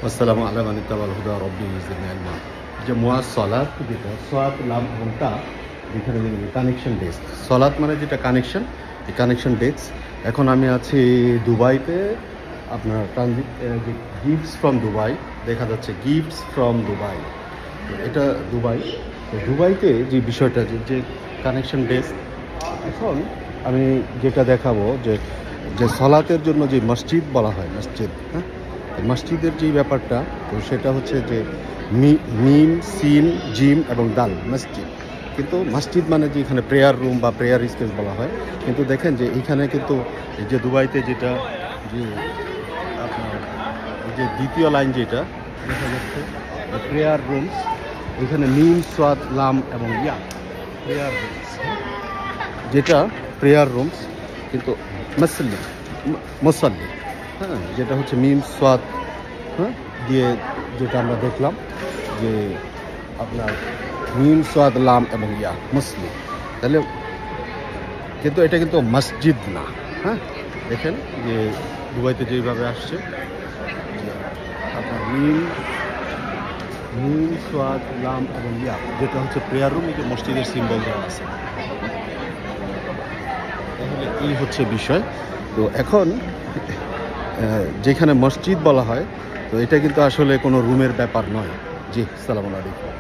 والسلام على من اتبع الهدى ربي يزدني علما যে মুয়াসসালাত যেটা সালাত লাম এবং তা যেখানে কানেকশন ডেস্ক সালাত মানে যেটা কানেকশন এই কানেকশন ডেস্ক এখন আমি আছি দুবাইতে আপনার ট্রানজিট গিফটস ফ্রম দুবাই দেখা যাচ্ছে গিফটস ফ্রম দুবাই এটা দুবাই তো দুবাইতে যে বিষয়টা যে কানেকশন ডেস্ক এখন আমি যেটা দেখাবো যে যে সালাতের জন্য যে মসজিদ বলা হয় মসজিদ হ্যাঁ মসজিদের যে ব্যাপারটা তো সেটা হচ্ছে যে মিম সিন জিম এবং দাল মসজিদ কিন্তু মসজিদ মানে যে এখানে প্রেয়ার রুম বা প্রেয়ার স্পেস বলা হয় কিন্তু দেখেন যে এখানে কিন্তু এই যে দুবাইতে যেটা যে আপনার এই যে দ্বিতীয় লাইন যেটা দেখা যাচ্ছে প্রেয়ার রুমস এখানে মিম সাদ লাম এবং ইয়া প্রেয়ার রুমস যেটা প্রেয়ার রুমস কিন্তু মুসল্লি হ্যাঁ যেটা হচ্ছে মিম সাদ হ্যাঁ দিয়ে যেটা আমরা দেখলাম যে আপনার মিম সাদ লাম এবং ইয়া মুসলিম তাহলে কিন্তু এটা কিন্তু মসজিদ না হ্যাঁ দেখেন যে দুবাইতে যেভাবে আসছে আপনার মিম সাদ লাম এবং ইয়া যেটা হচ্ছে প্রেয়ার রুম এই যে মসজিদের সিম্বল দেওয়া আছে তাহলে এই হচ্ছে বিষয় তো এখন যেখানে মসজিদ বলা হয় তো এটা কিন্তু আসলে কোনো রুমের ব্যাপার নয় জি আসসালামু আলাইকুম।